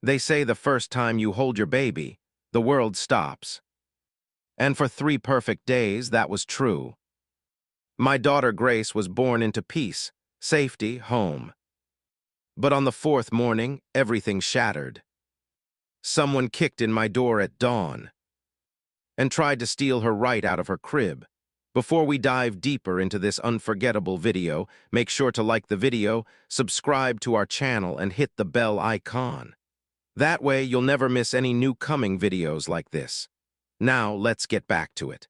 They say the first time you hold your baby, the world stops. And for 3 perfect days, that was true. My daughter Grace was born into peace, safety, home. But on the 4th morning, everything shattered. Someone kicked in my door at dawn and tried to steal her right out of her crib. Before we dive deeper into this unforgettable video, make sure to like the video, subscribe to our channel, and hit the bell icon. That way, you'll never miss any new coming videos like this. Now, let's get back to it.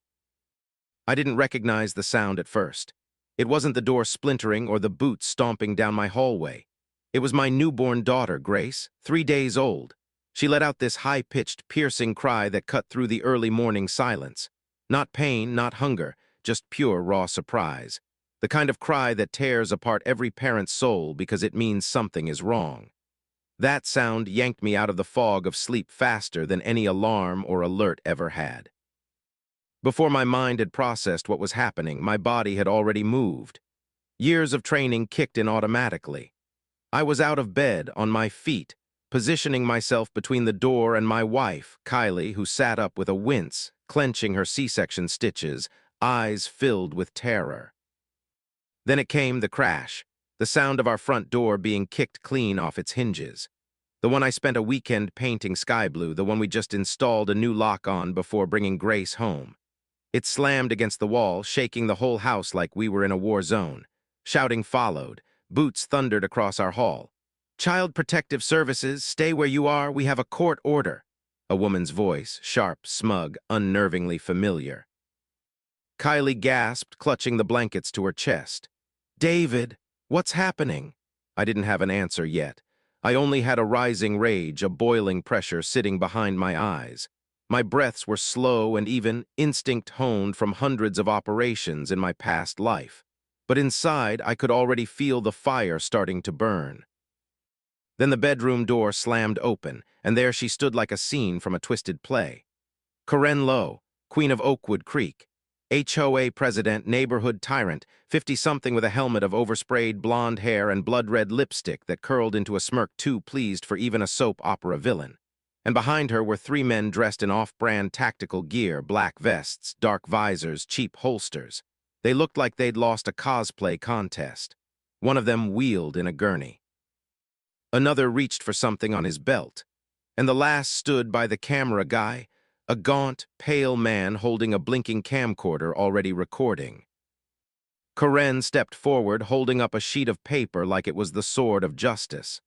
I didn't recognize the sound at first. It wasn't the door splintering or the boots stomping down my hallway. It was my newborn daughter, Grace, 3 days old. She let out this high-pitched, piercing cry that cut through the early morning silence. Not pain, not hunger, just pure, raw surprise. The kind of cry that tears apart every parent's soul because it means something is wrong. That sound yanked me out of the fog of sleep faster than any alarm or alert ever had. Before my mind had processed what was happening, my body had already moved. Years of training kicked in automatically. I was out of bed, on my feet, positioning myself between the door and my wife, Kylie, who sat up with a wince, clenching her C-section stitches, eyes filled with terror. Then it came, the crash, the sound of our front door being kicked clean off its hinges. The one I spent a weekend painting sky blue, the one we just installed a new lock on before bringing Grace home. It slammed against the wall, shaking the whole house like we were in a war zone. Shouting followed. Boots thundered across our hall. "Child Protective Services, stay where you are, we have a court order." A woman's voice, sharp, smug, unnervingly familiar. Kylie gasped, clutching the blankets to her chest. "David, what's happening?" I didn't have an answer yet. I only had a rising rage, a boiling pressure sitting behind my eyes. My breaths were slow and even, instinct honed from hundreds of operations in my past life. But inside, I could already feel the fire starting to burn. Then the bedroom door slammed open, and there she stood like a scene from a twisted play. Karen Lowe, Queen of Oakwood Creek, HOA president, neighborhood tyrant, 50-something with a helmet of oversprayed blonde hair and blood-red lipstick that curled into a smirk too pleased for even a soap opera villain. And behind her were 3 men dressed in off-brand tactical gear, black vests, dark visors, cheap holsters. They looked like they'd lost a cosplay contest. One of them wheeled in a gurney. Another reached for something on his belt. And the last stood by the camera guy, a gaunt, pale man holding a blinking camcorder already recording. Karen stepped forward, holding up a sheet of paper like it was the sword of justice.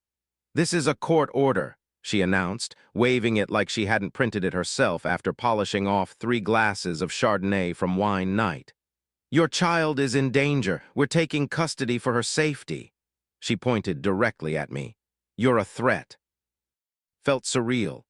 "This is a court order," she announced, waving it like she hadn't printed it herself after polishing off 3 glasses of Chardonnay from wine night. "Your child is in danger. We're taking custody for her safety." She pointed directly at me. "You're a threat." Felt surreal.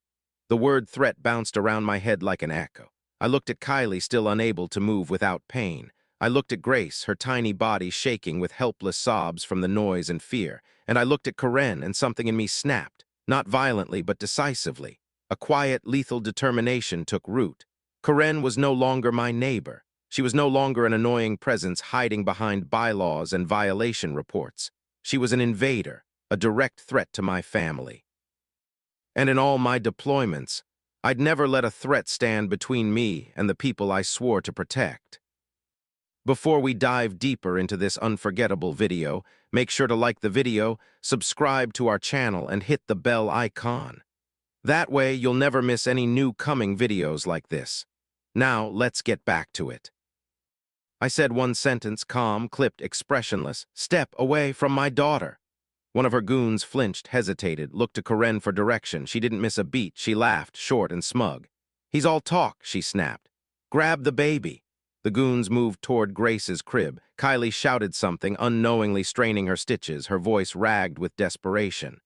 The word threat bounced around my head like an echo. I looked at Kylie, still unable to move without pain. I looked at Grace, her tiny body shaking with helpless sobs from the noise and fear. And I looked at Karen, and something in me snapped. Not violently, but decisively. A quiet, lethal determination took root. Karen was no longer my neighbor. She was no longer an annoying presence hiding behind bylaws and violation reports. She was an invader, a direct threat to my family. And in all my deployments, I'd never let a threat stand between me and the people I swore to protect. Before we dive deeper into this unforgettable video, make sure to like the video, subscribe to our channel, and hit the bell icon. That way, you'll never miss any new coming videos like this. Now, let's get back to it. I said one sentence, calm, clipped, expressionless. "Step away from my daughter." One of her goons flinched, hesitated, looked to Karen for direction. She didn't miss a beat. She laughed, short and smug. "He's all talk," she snapped. "Grab the baby." The goons moved toward Grace's crib. Kylie shouted something, unknowingly straining her stitches, her voice ragged with desperation.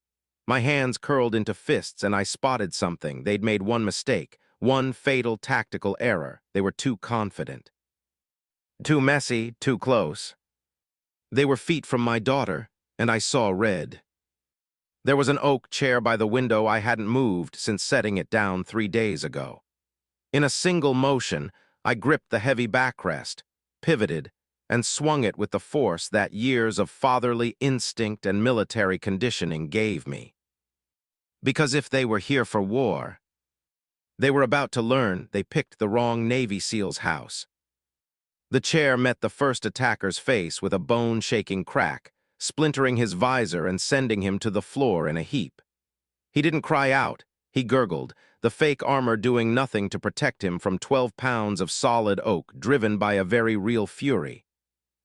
My hands curled into fists, and I spotted something. They'd made one mistake, one fatal tactical error. They were too confident. Too messy, too close. They were feet from my daughter, and I saw red. There was an oak chair by the window I hadn't moved since setting it down 3 days ago. In a single motion, I gripped the heavy backrest, pivoted, and swung it with the force that years of fatherly instinct and military conditioning gave me. Because if they were here for war, they were about to learn they picked the wrong Navy SEAL's house. The chair met the first attacker's face with a bone-shaking crack, splintering his visor and sending him to the floor in a heap. He didn't cry out. He gurgled, the fake armor doing nothing to protect him from 12 pounds of solid oak driven by a very real fury.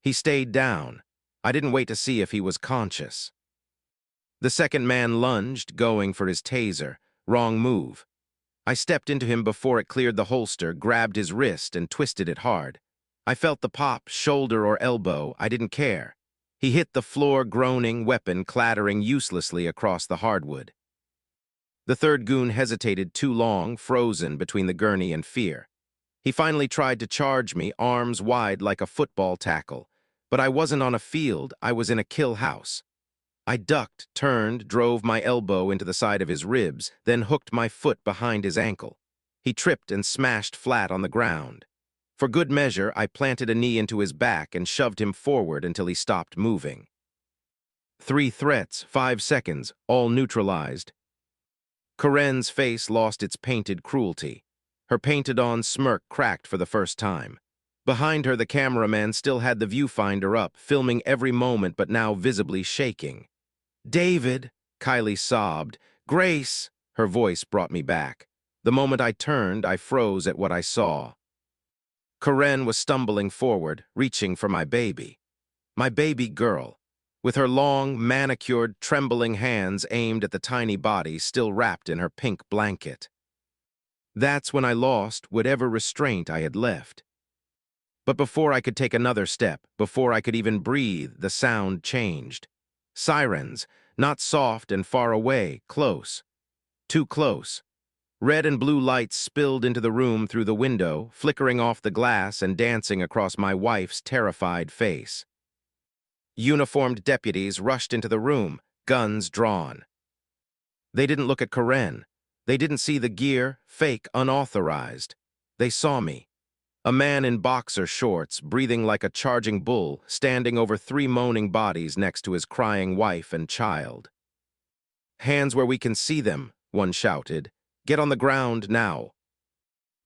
He stayed down. I didn't wait to see if he was conscious. The second man lunged, going for his taser. Wrong move. I stepped into him before it cleared the holster, grabbed his wrist, and twisted it hard. I felt the pop, shoulder or elbow. I didn't care. He hit the floor, groaning, weapon clattering uselessly across the hardwood. The third goon hesitated too long, frozen between the gurney and fear. He finally tried to charge me, arms wide like a football tackle. But I wasn't on a field, I was in a kill house. I ducked, turned, drove my elbow into the side of his ribs, then hooked my foot behind his ankle. He tripped and smashed flat on the ground. For good measure, I planted a knee into his back and shoved him forward until he stopped moving. 3 threats, 5 seconds, all neutralized. Karen's face lost its painted cruelty. Her painted-on smirk cracked for the first time. Behind her, the cameraman still had the viewfinder up, filming every moment but now visibly shaking. "David," Kylie sobbed. "Grace," her voice brought me back. The moment I turned, I froze at what I saw. Karen was stumbling forward, reaching for my baby. My baby girl, with her long, manicured, trembling hands aimed at the tiny body still wrapped in her pink blanket. That's when I lost whatever restraint I had left. But before I could take another step, before I could even breathe, the sound changed. Sirens, not soft and far away, close. Too close. Red and blue lights spilled into the room through the window, flickering off the glass and dancing across my wife's terrified face. Uniformed deputies rushed into the room, guns drawn. They didn't look at Karen. They didn't see the gear, fake, unauthorized. They saw me. A man in boxer shorts, breathing like a charging bull, standing over 3 moaning bodies next to his crying wife and child. "Hands where we can see them," one shouted. "Get on the ground now."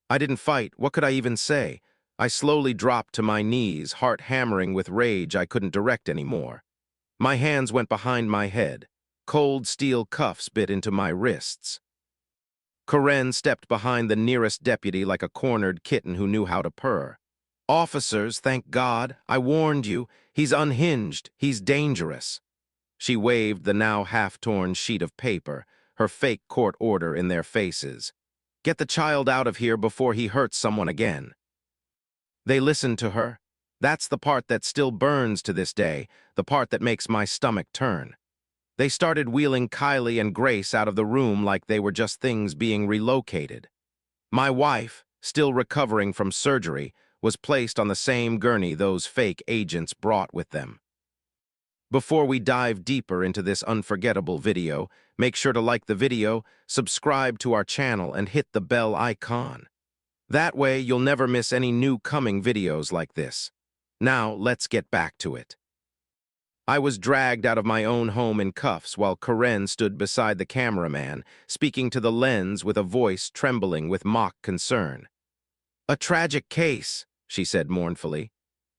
I didn't fight. What could I even say? I slowly dropped to my knees, heart hammering with rage I couldn't direct anymore. My hands went behind my head. Cold steel cuffs bit into my wrists. Karen stepped behind the nearest deputy like a cornered kitten who knew how to purr. "Officers, thank God, I warned you. He's unhinged. He's dangerous." She waved the now half-torn sheet of paper, her fake court order in their faces. "Get the child out of here before he hurts someone again." They listened to her. That's the part that still burns to this day, the part that makes my stomach turn. They started wheeling Kylie and Grace out of the room like they were just things being relocated. My wife, still recovering from surgery, was placed on the same gurney those fake agents brought with them. Before we dive deeper into this unforgettable video, make sure to like the video, subscribe to our channel, and hit the bell icon. That way, you'll never miss any new coming videos like this. Now, let's get back to it. I was dragged out of my own home in cuffs while Karen stood beside the cameraman, speaking to the lens with a voice trembling with mock concern. "A tragic case," she said mournfully.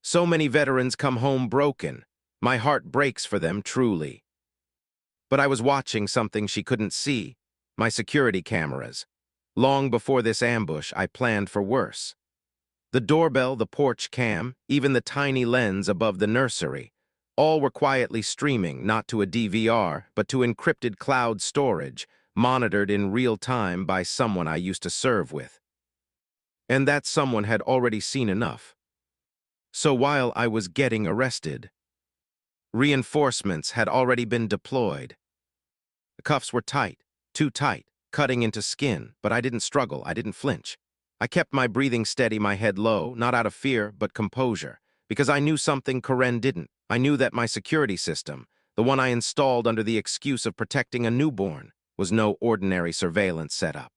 "So many veterans come home broken. My heart breaks for them, truly." But I was watching something she couldn't see, my security cameras. Long before this ambush, I planned for worse. The doorbell, the porch cam, even the tiny lens above the nursery, all were quietly streaming, not to a DVR, but to encrypted cloud storage, monitored in real time by someone I used to serve with. And that someone had already seen enough. So while I was getting arrested, reinforcements had already been deployed. The cuffs were tight, too tight, cutting into skin, but I didn't struggle, I didn't flinch. I kept my breathing steady, my head low, not out of fear, but composure, because I knew something Karen didn't. I knew that my security system, the one I installed under the excuse of protecting a newborn, was no ordinary surveillance setup.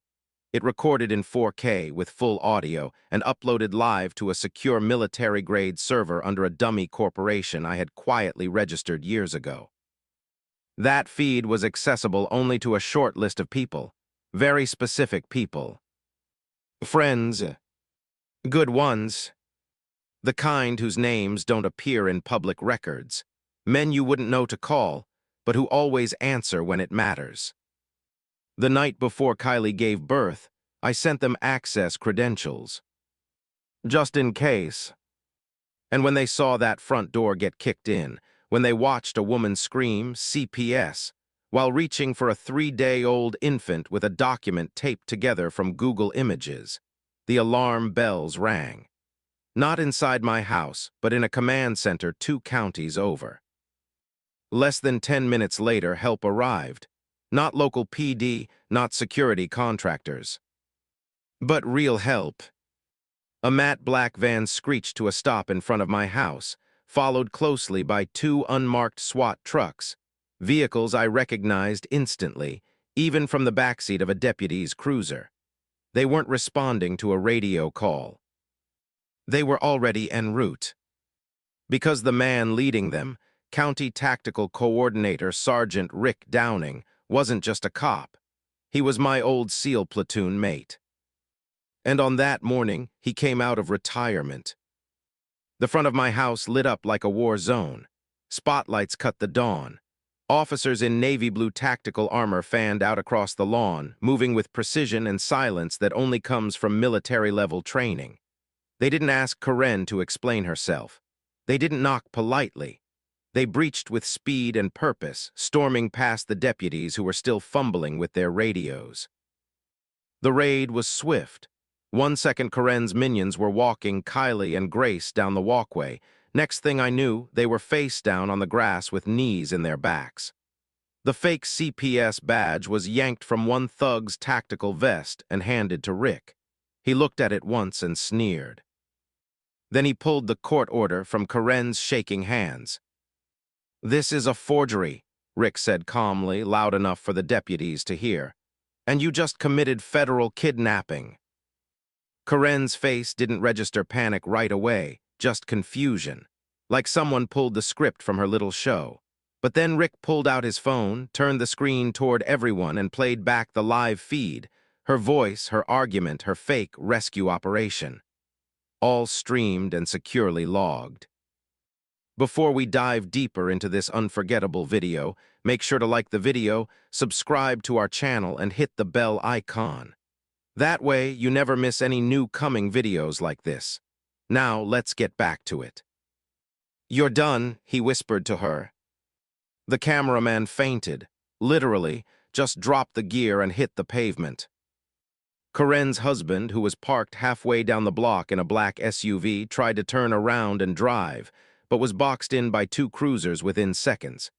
It recorded in 4K with full audio and uploaded live to a secure military-grade server under a dummy corporation I had quietly registered years ago. That feed was accessible only to a short list of people, very specific people. Friends, good ones, the kind whose names don't appear in public records, men you wouldn't know to call, but who always answer when it matters. The night before Kylie gave birth, I sent them access credentials. Just in case. And when they saw that front door get kicked in, when they watched a woman scream CPS, while reaching for a 3-day-old infant with a document taped together from Google Images, the alarm bells rang. Not inside my house, but in a command center 2 counties over. Less than 10 minutes later, help arrived. Not local PD, not security contractors. But real help. A matte black van screeched to a stop in front of my house, followed closely by 2 unmarked SWAT trucks, vehicles I recognized instantly, even from the backseat of a deputy's cruiser. They weren't responding to a radio call. They were already en route. Because the man leading them, County Tactical Coordinator Sergeant Rick Downing, wasn't just a cop. He was my old SEAL platoon mate. And on that morning, he came out of retirement. The front of my house lit up like a war zone. Spotlights cut the dawn. Officers in navy blue tactical armor fanned out across the lawn, moving with precision and silence that only comes from military-level training. They didn't ask Karen to explain herself. They didn't knock politely. They breached with speed and purpose, storming past the deputies who were still fumbling with their radios. The raid was swift. 1 second, Karen's minions were walking Kylie and Grace down the walkway. Next thing I knew, they were face down on the grass with knees in their backs. The fake CPS badge was yanked from one thug's tactical vest and handed to Rick. He looked at it once and sneered. Then he pulled the court order from Karen's shaking hands. "This is a forgery," Rick said calmly, loud enough for the deputies to hear. "And you just committed federal kidnapping." Karen's face didn't register panic right away, just confusion, like someone pulled the script from her little show. But then Rick pulled out his phone, turned the screen toward everyone, and played back the live feed, her voice, her argument, her fake rescue operation. All streamed and securely logged. Before we dive deeper into this unforgettable video, make sure to like the video, subscribe to our channel, and hit the bell icon. That way, you never miss any new coming videos like this. Now, let's get back to it. "You're done," he whispered to her. The cameraman fainted, literally, just dropped the gear and hit the pavement. Karen's husband, who was parked halfway down the block in a black SUV, tried to turn around and drive, but was boxed in by 2 cruisers within seconds.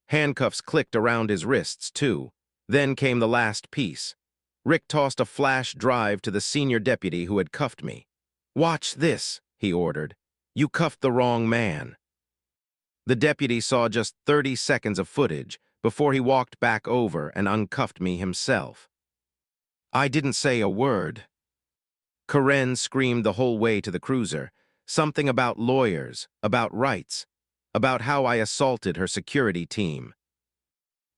Handcuffs clicked around his wrists, too. Then came the last piece. Rick tossed a flash drive to the senior deputy who had cuffed me. "Watch this," he ordered. "You cuffed the wrong man." The deputy saw just 30 seconds of footage before he walked back over and uncuffed me himself. I didn't say a word. Karen screamed the whole way to the cruiser, something about lawyers, about rights, about how I assaulted her security team.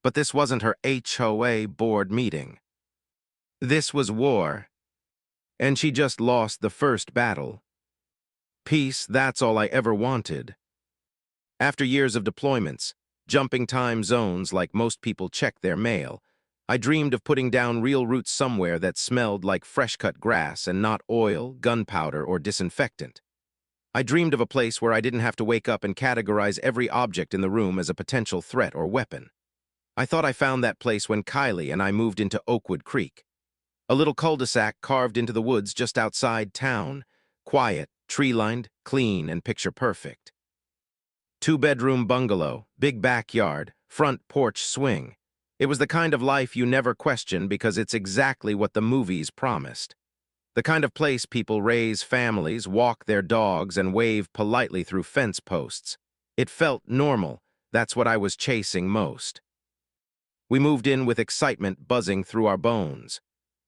But this wasn't her HOA board meeting. This was war. And she just lost the first battle. Peace, that's all I ever wanted. After years of deployments, jumping time zones like most people check their mail, I dreamed of putting down real roots somewhere that smelled like fresh-cut grass and not oil, gunpowder, or disinfectant. I dreamed of a place where I didn't have to wake up and categorize every object in the room as a potential threat or weapon. I thought I found that place when Kylie and I moved into Oakwood Creek, a little cul-de-sac carved into the woods just outside town, quiet, tree-lined, clean, and picture-perfect. 2-bedroom bungalow, big backyard, front porch swing. It was the kind of life you never question because it's exactly what the movies promised. The kind of place people raise families, walk their dogs, and wave politely through fence posts. It felt normal. That's what I was chasing most. We moved in with excitement buzzing through our bones.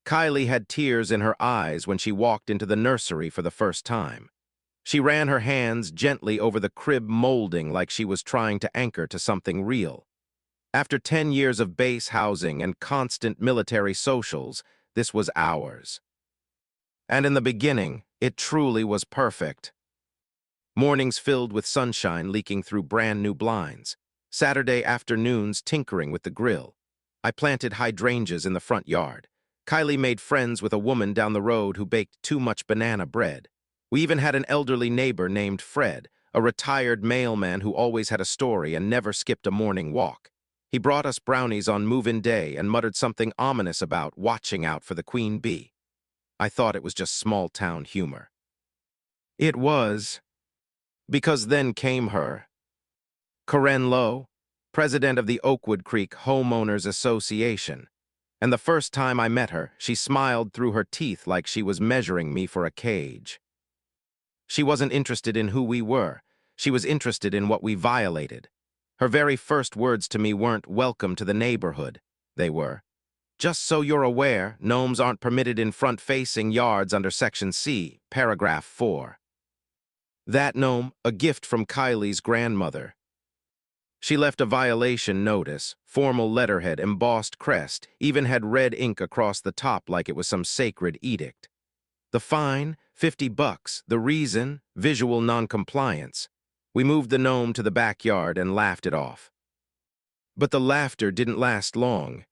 Kylie had tears in her eyes when she walked into the nursery for the first time. She ran her hands gently over the crib molding like she was trying to anchor to something real. After 10 years of base housing and constant military socials, this was ours. And in the beginning, it truly was perfect. Mornings filled with sunshine leaking through brand new blinds. Saturday afternoons tinkering with the grill. I planted hydrangeas in the front yard. Kylie made friends with a woman down the road who baked too much banana bread. We even had an elderly neighbor named Fred, a retired mailman who always had a story and never skipped a morning walk. He brought us brownies on move-in day and muttered something ominous about watching out for the queen bee. I thought it was just small-town humor. It was, because then came her. Karen Lowe, president of the Oakwood Creek Homeowners Association. And the first time I met her, she smiled through her teeth like she was measuring me for a cage. She wasn't interested in who we were. She was interested in what we violated. Her very first words to me weren't "welcome to the neighborhood." They were, "Just so you're aware, gnomes aren't permitted in front-facing yards under Section C, Paragraph 4. That gnome, a gift from Kylie's grandmother. She left a violation notice, formal letterhead, embossed crest, even had red ink across the top like it was some sacred edict. The fine, $50. The reason, visual noncompliance. We moved the gnome to the backyard and laughed it off. But the laughter didn't last long.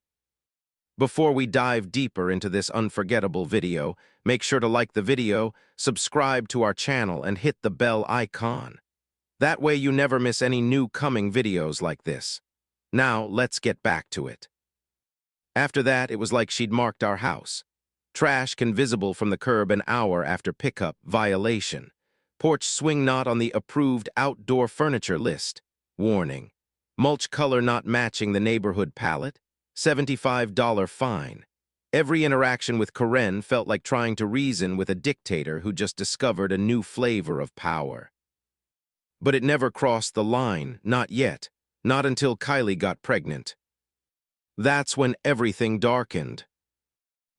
Before we dive deeper into this unforgettable video, make sure to like the video, subscribe to our channel, and hit the bell icon. That way you never miss any new coming videos like this. Now, let's get back to it. After that, it was like she'd marked our house. Trash can visible from the curb an hour after pickup, violation. Porch swing not on the approved outdoor furniture list. Warning. Mulch color not matching the neighborhood palette. $75 fine. Every interaction with Karen felt like trying to reason with a dictator who just discovered a new flavor of power. But it never crossed the line, not yet, not until Kylie got pregnant. That's when everything darkened.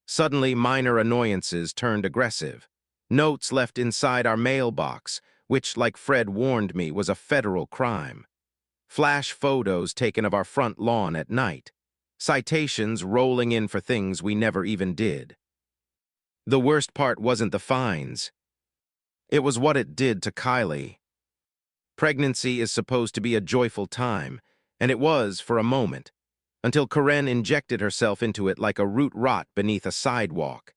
Suddenly, minor annoyances turned aggressive. Notes left inside our mailbox, which, like Fred warned me, was a federal crime. Flash photos taken of our front lawn at night. Citations rolling in for things we never even did. The worst part wasn't the fines. It was what it did to Kylie. Pregnancy is supposed to be a joyful time, and it was for a moment, until Karen injected herself into it like a root rot beneath a sidewalk.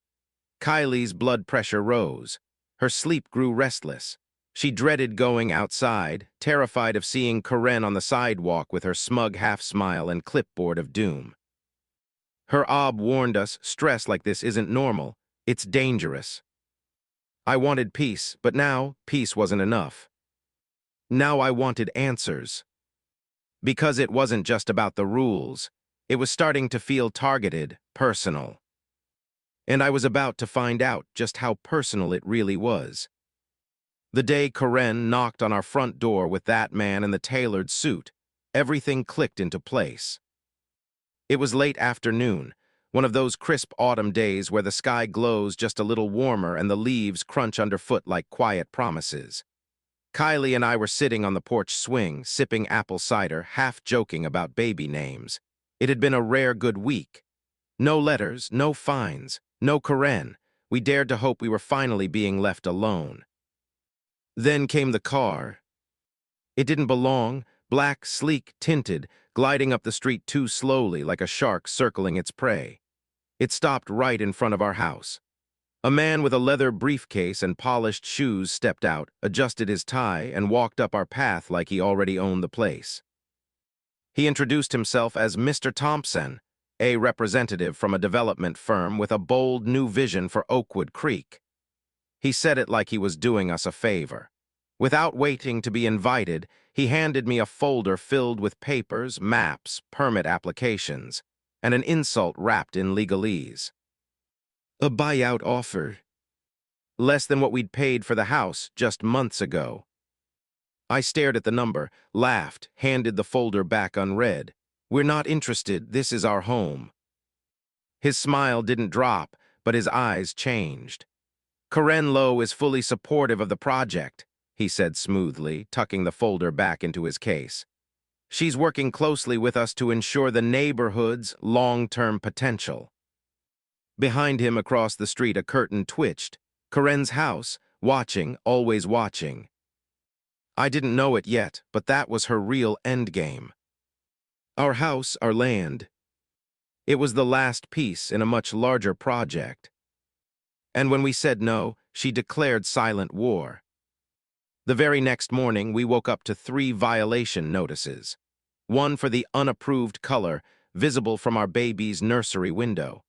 Kylie's blood pressure rose. Her sleep grew restless. She dreaded going outside, terrified of seeing Karen on the sidewalk with her smug half-smile and clipboard of doom. Her OB warned us, stress like this isn't normal, it's dangerous. I wanted peace, but now peace wasn't enough. Now I wanted answers. Because it wasn't just about the rules. It was starting to feel targeted, personal. And I was about to find out just how personal it really was. The day Karen knocked on our front door with that man in the tailored suit, everything clicked into place. It was late afternoon, one of those crisp autumn days where the sky glows just a little warmer and the leaves crunch underfoot like quiet promises. Kylie and I were sitting on the porch swing, sipping apple cider, half joking about baby names. It had been a rare good week. No letters, no fines, no Karen. We dared to hope we were finally being left alone. Then came the car. It didn't belong, black, sleek, tinted, gliding up the street too slowly like a shark circling its prey. It stopped right in front of our house. A man with a leather briefcase and polished shoes stepped out, adjusted his tie, and walked up our path like he already owned the place. He introduced himself as Mr. Thompson, a representative from a development firm with a bold new vision for Oakwood Creek. He said it like he was doing us a favor. Without waiting to be invited, he handed me a folder filled with papers, maps, permit applications, and an insult wrapped in legalese. A buyout offer. Less than what we'd paid for the house just months ago. I stared at the number, laughed, handed the folder back unread. We're not interested, this is our home. His smile didn't drop, but his eyes changed. Karen Lowe is fully supportive of the project, he said smoothly, tucking the folder back into his case. She's working closely with us to ensure the neighborhood's long-term potential. Behind him across the street, a curtain twitched. Karen's house, watching, always watching. I didn't know it yet, but that was her real endgame. Our house, our land. It was the last piece in a much larger project. And when we said no, she declared silent war. The very next morning, we woke up to 3 violation notices. One for the unapproved color visible from our baby's nursery window,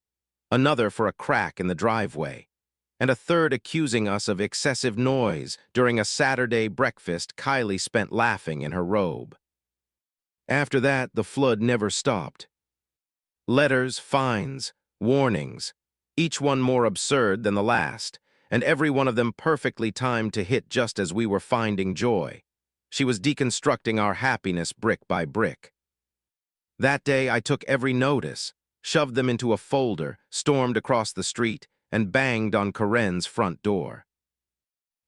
another for a crack in the driveway, and a third accusing us of excessive noise during a Saturday breakfast Kylie spent laughing in her robe. After that, the flood never stopped. Letters, fines, warnings, each one more absurd than the last, and every one of them perfectly timed to hit just as we were finding joy. She was deconstructing our happiness brick by brick. That day, I took every notice, shoved them into a folder, stormed across the street, and banged on Karen's front door.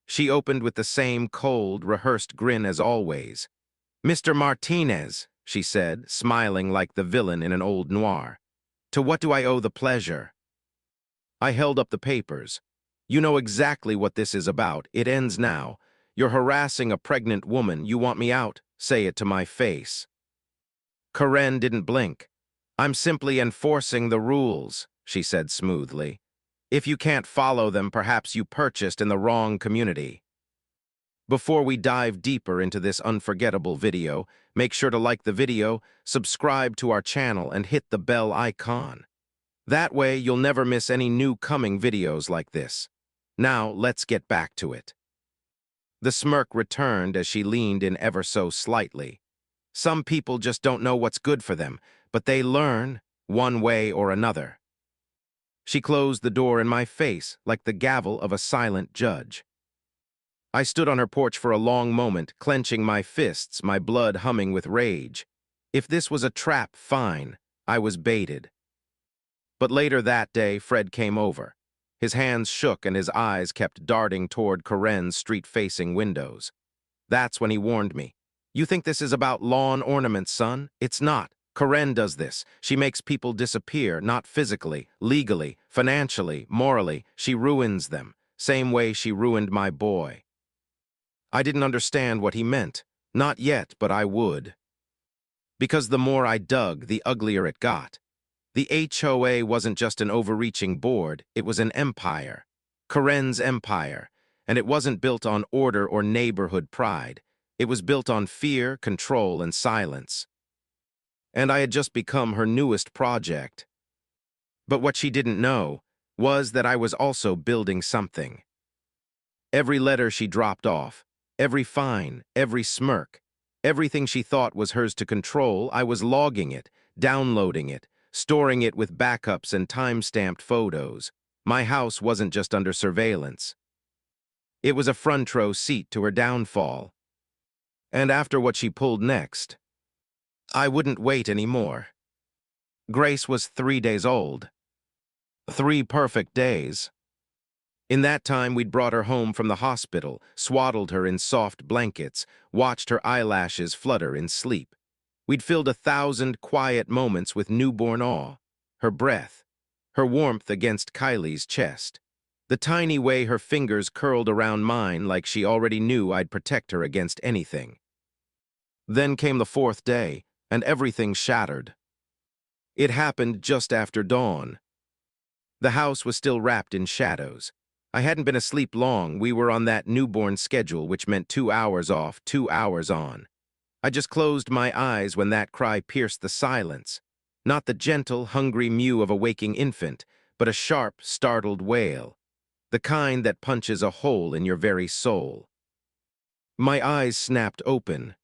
She opened with the same cold, rehearsed grin as always. "Mr. Martinez," she said, smiling like the villain in an old noir. "To what do I owe the pleasure?" I held up the papers. "You know exactly what this is about. It ends now. You're harassing a pregnant woman. You want me out? Say it to my face." Karen didn't blink. "I'm simply enforcing the rules," she said smoothly. "If you can't follow them, perhaps you purchased in the wrong community." Before we dive deeper into this unforgettable video, make sure to like the video, subscribe to our channel, and hit the bell icon. That way, you'll never miss any new coming videos like this. Now, let's get back to it. The smirk returned as she leaned in ever so slightly. Some people just don't know what's good for them, but they learn, one way or another. She closed the door in my face like the gavel of a silent judge. I stood on her porch for a long moment, clenching my fists, my blood humming with rage. If this was a trap, fine. I was baited. But later that day, Fred came over. His hands shook and his eyes kept darting toward Karen's street-facing windows. That's when he warned me. "You think this is about lawn ornaments, son? It's not. Karen does this. She makes people disappear, not physically, legally, financially, morally. She ruins them. Same way she ruined my boy." I didn't understand what he meant. Not yet, but I would. Because the more I dug, the uglier it got. The HOA wasn't just an overreaching board, it was an empire. Karen's empire. And it wasn't built on order or neighborhood pride. It was built on fear, control, and silence. And I had just become her newest project. But what she didn't know was that I was also building something. Every letter she dropped off, every fine, every smirk, everything she thought was hers to control, I was logging it, downloading it, storing it with backups and time-stamped photos. My house wasn't just under surveillance. It was a front row seat to her downfall. And after what she pulled next, I wouldn't wait anymore. Grace was 3 days old. 3 perfect days. In that time, we'd brought her home from the hospital, swaddled her in soft blankets, watched her eyelashes flutter in sleep. We'd filled 1,000 quiet moments with newborn awe, her breath, her warmth against Kylie's chest, the tiny way her fingers curled around mine like she already knew I'd protect her against anything. Then came the 4th day, and everything shattered. It happened just after dawn. The house was still wrapped in shadows. I hadn't been asleep long. We were on that newborn schedule, which meant 2 hours off, 2 hours on. I just closed my eyes when that cry pierced the silence. Not the gentle, hungry mew of a waking infant, but a sharp, startled wail. The kind that punches a hole in your very soul. My eyes snapped open.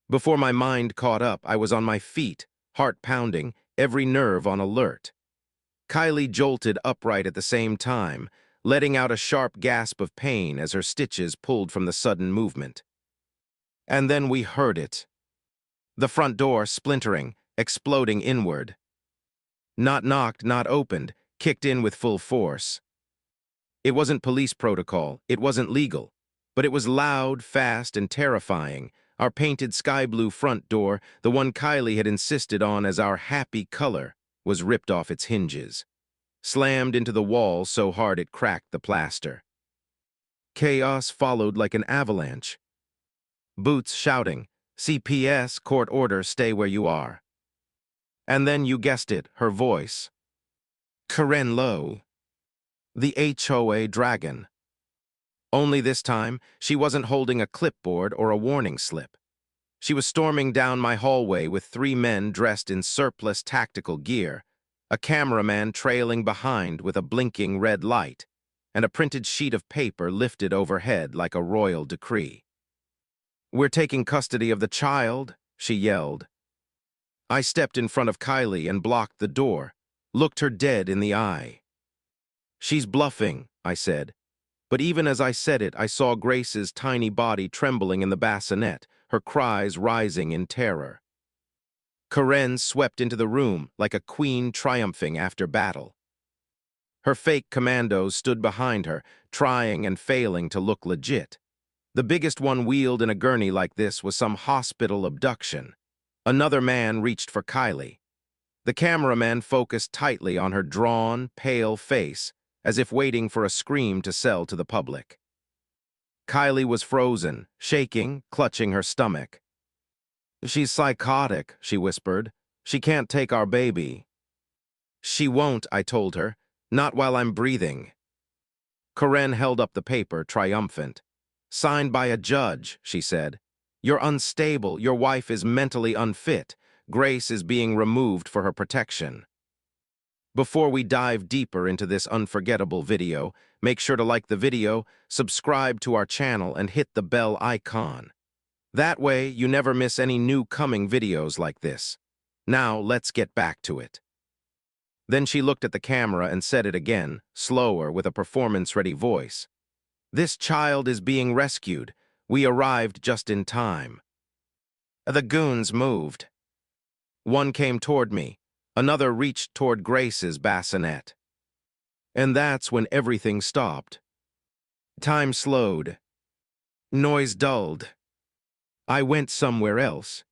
Before my mind caught up, I was on my feet, heart pounding, every nerve on alert. Kylie jolted upright at the same time, letting out a sharp gasp of pain as her stitches pulled from the sudden movement. And then we heard it. The front door splintering, exploding inward. Not knocked, not opened, kicked in with full force. It wasn't police protocol, it wasn't legal, but it was loud, fast, and terrifying, Our painted sky blue front door, the one Kylie had insisted on as our happy color, was ripped off its hinges, slammed into the wall so hard it cracked the plaster. Chaos followed like an avalanche. Boots shouting, "CPS, court order, stay where you are." And then you guessed it, her voice. Karen Lowe, the HOA dragon. Only this time, she wasn't holding a clipboard or a warning slip. She was storming down my hallway with 3 men dressed in surplus tactical gear, a cameraman trailing behind with a blinking red light, and a printed sheet of paper lifted overhead like a royal decree. "We're taking custody of the child," she yelled. I stepped in front of Kylie and blocked the door, looked her dead in the eye. "She's bluffing," I said. But even as I said it, I saw Grace's tiny body trembling in the bassinet, her cries rising in terror. Karen swept into the room like a queen triumphing after battle. Her fake commandos stood behind her, trying and failing to look legit. The biggest one wheeled in a gurney like this was some hospital abduction. Another man reached for Kylie. The cameraman focused tightly on her drawn, pale face, as if waiting for a scream to sell to the public. Kylie was frozen, shaking, clutching her stomach. "She's psychotic," she whispered. "She can't take our baby." "She won't," I told her. "Not while I'm breathing." Karen held up the paper, triumphant. "Signed by a judge," she said. "You're unstable. Your wife is mentally unfit. Grace is being removed for her protection." Before we dive deeper into this unforgettable video, make sure to like the video, subscribe to our channel, and hit the bell icon. That way, you never miss any new coming videos like this. Now, let's get back to it. Then she looked at the camera and said it again, slower, with a performance-ready voice. "This child is being rescued. We arrived just in time." The goons moved. One came toward me. Another reached toward Grace's bassinet. And that's when everything stopped. Time slowed. Noise dulled. I went somewhere else.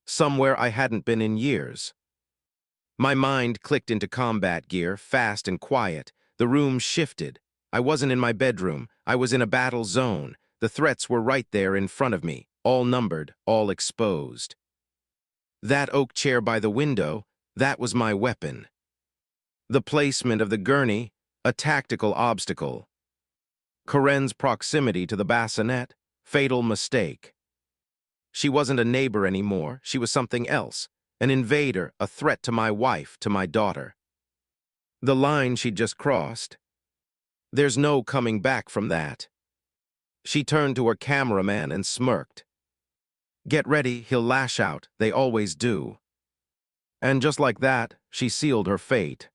Somewhere I hadn't been in years. My mind clicked into combat gear, fast and quiet. The room shifted. I wasn't in my bedroom. I was in a battle zone. The threats were right there in front of me, all numbered, all exposed. That oak chair by the window, that was my weapon. The placement of the gurney, a tactical obstacle. Karen's proximity to the bassinet, fatal mistake. She wasn't a neighbor anymore. She was something else, an invader, a threat to my wife, to my daughter. The line she'd just crossed. There's no coming back from that. She turned to her cameraman and smirked. "Get ready, he'll lash out. They always do." And just like that, she sealed her fate.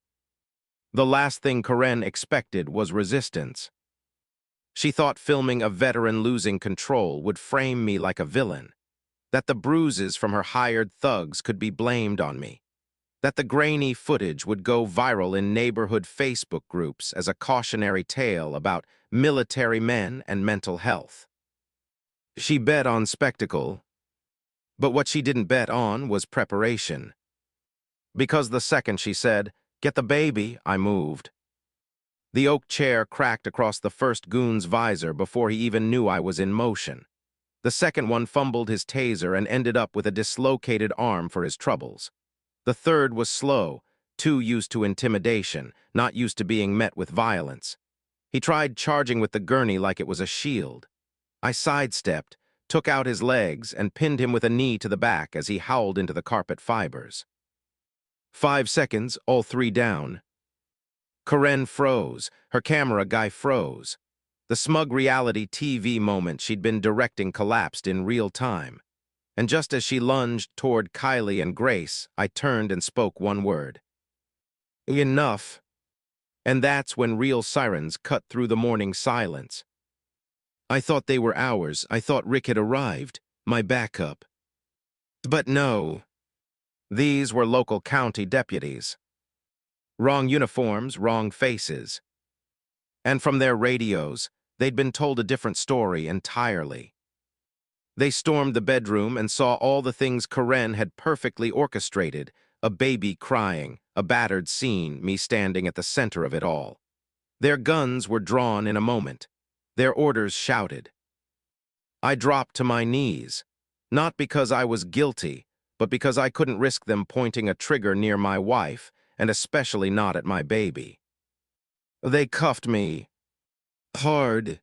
The last thing Karen expected was resistance. She thought filming a veteran losing control would frame me like a villain, that the bruises from her hired thugs could be blamed on me, that the grainy footage would go viral in neighborhood Facebook groups as a cautionary tale about military men and mental health. She bet on spectacle, but what she didn't bet on was preparation. Because the second she said, "Get the baby," I moved. The oak chair cracked across the first goon's visor before he even knew I was in motion. The second one fumbled his taser and ended up with a dislocated arm for his troubles. The third was slow, too used to intimidation, not used to being met with violence. He tried charging with the gurney like it was a shield. I sidestepped, took out his legs, and pinned him with a knee to the back as he howled into the carpet fibers. 5 seconds, all 3 down. Karen froze. Her camera guy froze. The smug reality TV moment she'd been directing collapsed in real time. And just as she lunged toward Kylie and Grace, I turned and spoke one word. "Enough." And that's when real sirens cut through the morning silence. I thought they were ours. I thought Rick had arrived, my backup. But no. These were local county deputies. Wrong uniforms, wrong faces. And from their radios, they'd been told a different story entirely. They stormed the bedroom and saw all the things Karen had perfectly orchestrated, a baby crying, a battered scene, me standing at the center of it all. Their guns were drawn in a moment. Their orders shouted. I dropped to my knees, not because I was guilty, but because I couldn't risk them pointing a trigger near my wife, and especially not at my baby. They cuffed me hard.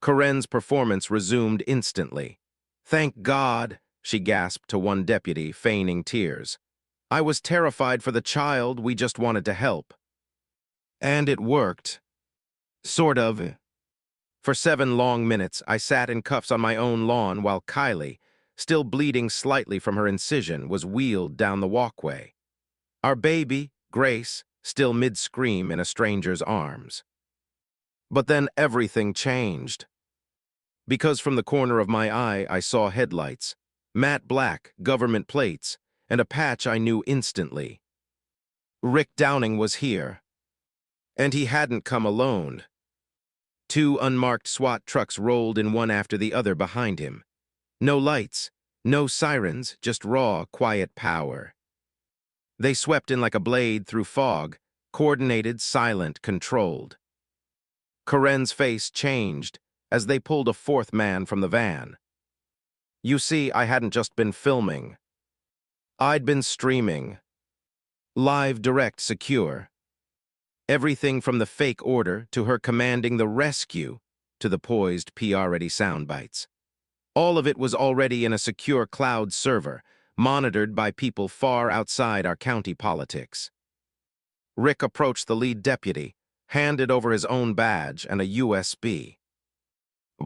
Karen's performance resumed instantly. Thank God, she gasped to one deputy, feigning tears. I was terrified for the child, we just wanted to help. And it worked. Sort of. For 7 long minutes, I sat in cuffs on my own lawn while Kylie, still bleeding slightly from her incision, was wheeled down the walkway. Our baby, Grace, still mid-scream in a stranger's arms. But then everything changed. Because from the corner of my eye I saw headlights, matte black, government plates, and a patch I knew instantly. Rick Downing was here. And he hadn't come alone. 2 unmarked SWAT trucks rolled in one after the other behind him. No lights, no sirens, just raw, quiet power. They swept in like a blade through fog, coordinated, silent, controlled. Karen's face changed as they pulled a 4th man from the van. You see, I hadn't just been filming. I'd been streaming. Live, direct, secure. Everything from the fake order to her commanding the rescue to the poised PR-ready soundbites. All of it was already in a secure cloud server, monitored by people far outside our county politics. Rick approached the lead deputy, handed over his own badge and a USB.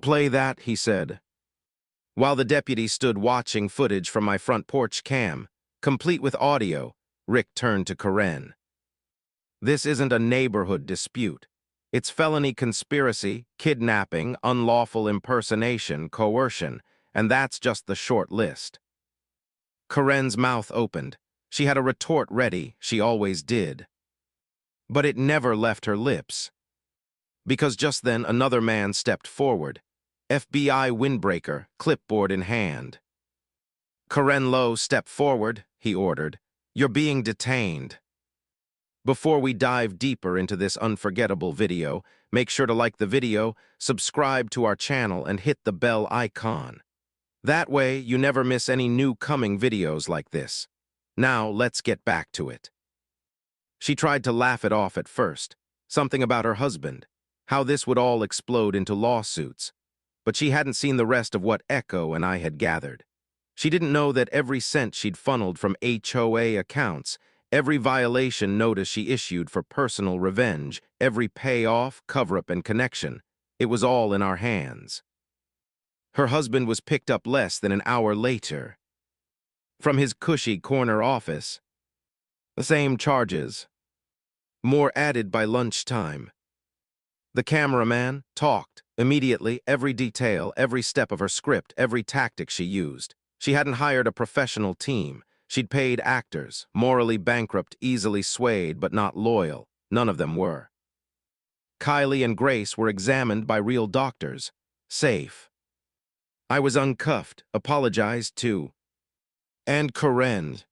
Play that, he said. While the deputy stood watching footage from my front porch cam, complete with audio, Rick turned to Karen. This isn't a neighborhood dispute. It's felony conspiracy, kidnapping, unlawful impersonation, coercion, and that's just the short list. Karen's mouth opened. She had a retort ready, she always did. But it never left her lips. Because just then another man stepped forward, FBI windbreaker, clipboard in hand. Karen Lowe, step forward, he ordered. You're being detained. Before we dive deeper into this unforgettable video, make sure to like the video, subscribe to our channel, and hit the bell icon. That way, you never miss any new coming videos like this. Now, let's get back to it. She tried to laugh it off at first, something about her husband, how this would all explode into lawsuits. But she hadn't seen the rest of what Echo and I had gathered. She didn't know that every cent she'd funneled from HOA accounts, every violation notice she issued for personal revenge, every payoff, cover-up, and connection, it was all in our hands. Her husband was picked up less than an hour later. From his cushy corner office. The same charges. More added by lunchtime. The cameraman talked, immediately, every detail, every step of her script, every tactic she used. She hadn't hired a professional team. She'd paid actors, morally bankrupt, easily swayed, but not loyal. None of them were. Kylie and Grace were examined by real doctors. Safe. I was uncuffed, apologized to. And Karen.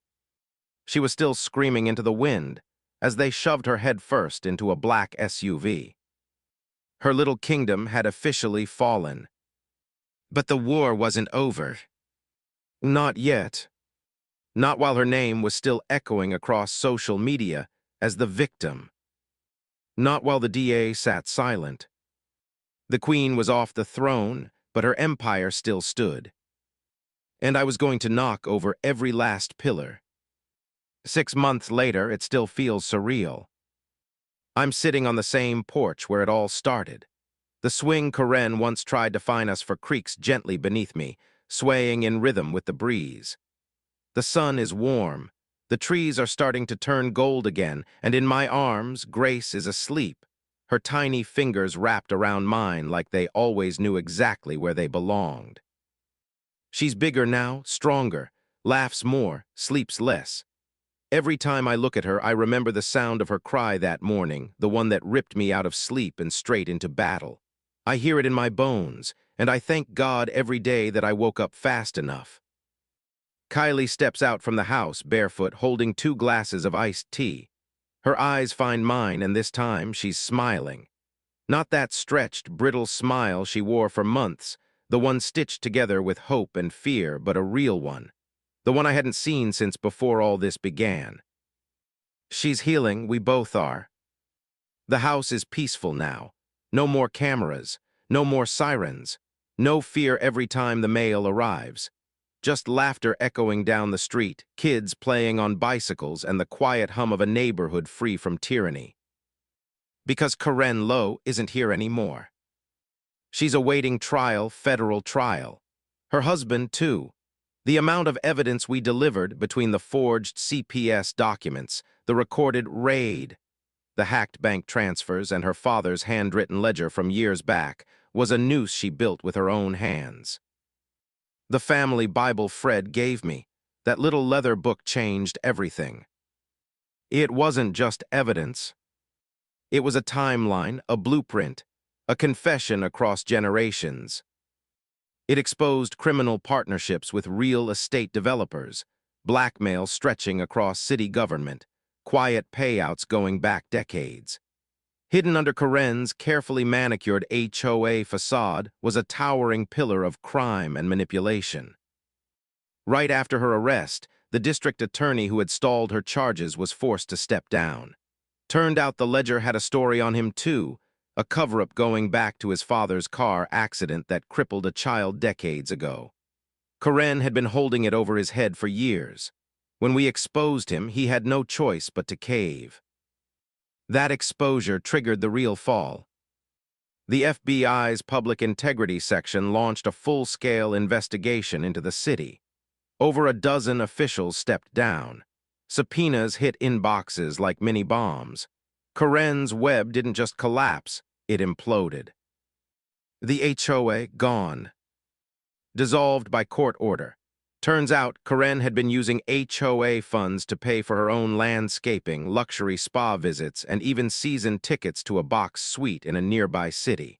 She was still screaming into the wind as they shoved her head first into a black SUV. Her little kingdom had officially fallen. But the war wasn't over. Not yet. Not while her name was still echoing across social media as the victim. Not while the DA sat silent. The Queen was off the throne, but her empire still stood. And I was going to knock over every last pillar. 6 months later, it still feels surreal. I'm sitting on the same porch where it all started. The swing Karen once tried to fine us for creaks gently beneath me, swaying in rhythm with the breeze. The sun is warm. The trees are starting to turn gold again, and in my arms, Grace is asleep, her tiny fingers wrapped around mine like they always knew exactly where they belonged. She's bigger now, stronger, laughs more, sleeps less. Every time I look at her, I remember the sound of her cry that morning, the one that ripped me out of sleep and straight into battle. I hear it in my bones, and I thank God every day that I woke up fast enough. Kylie steps out from the house barefoot, holding 2 glasses of iced tea. Her eyes find mine, and this time she's smiling. Not that stretched, brittle smile she wore for months, the one stitched together with hope and fear, but a real one. The one I hadn't seen since before all this began. She's healing, we both are. The house is peaceful now. No more cameras, no more sirens, no fear every time the mail arrives. Just laughter echoing down the street, kids playing on bicycles, and the quiet hum of a neighborhood free from tyranny. Because Karen Lowe isn't here anymore. She's awaiting trial, federal trial. Her husband, too. The amount of evidence we delivered between the forged CPS documents, the recorded raid, the hacked bank transfers, and her father's handwritten ledger from years back was a noose she built with her own hands. The family Bible Fred gave me, that little leather book, changed everything. It wasn't just evidence. It was a timeline, a blueprint, a confession across generations. It exposed criminal partnerships with real estate developers, blackmail stretching across city government, quiet payouts going back decades. Hidden under Karen's carefully manicured HOA facade was a towering pillar of crime and manipulation. Right after her arrest, the district attorney who had stalled her charges was forced to step down. Turned out the ledger had a story on him too, a cover-up going back to his father's car accident that crippled a child decades ago. Karen had been holding it over his head for years. When we exposed him, he had no choice but to cave. That exposure triggered the real fall. The FBI's Public Integrity Section launched a full-scale investigation into the city. Over a dozen officials stepped down. Subpoenas hit inboxes like mini-bombs. Karen's web didn't just collapse, it imploded. The HOA gone. Dissolved by court order. Turns out Karen had been using HOA funds to pay for her own landscaping, luxury spa visits, and even season tickets to a box suite in a nearby city.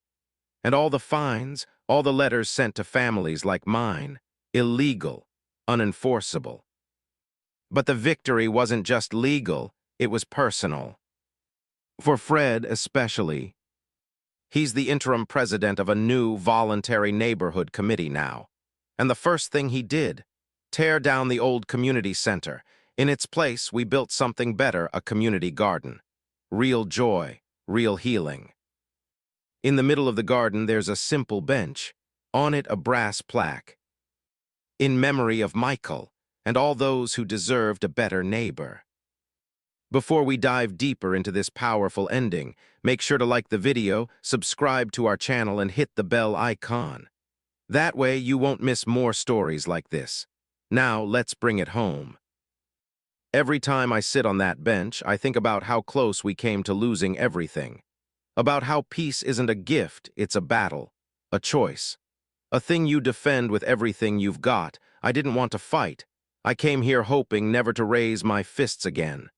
And all the fines, all the letters sent to families like mine, illegal, unenforceable. But the victory wasn't just legal, it was personal. For Fred especially. He's the interim president of a new voluntary neighborhood committee now. And the first thing he did, tear down the old community center. In its place, we built something better, a community garden. Real joy, real healing. In the middle of the garden, there's a simple bench. On it, a brass plaque. In memory of Michael and all those who deserved a better neighbor. Before we dive deeper into this powerful ending, make sure to like the video, subscribe to our channel, and hit the bell icon. That way you won't miss more stories like this. Now let's bring it home. Every time I sit on that bench, I think about how close we came to losing everything. About how peace isn't a gift, it's a battle, a choice. A thing you defend with everything you've got. I didn't want to fight. I came here hoping never to raise my fists again.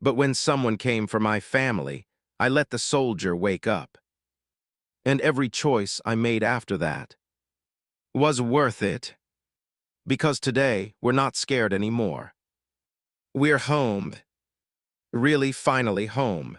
But when someone came for my family, I let the soldier wake up. And every choice I made after that was worth it. Because today, we're not scared anymore. We're home. Really, finally home.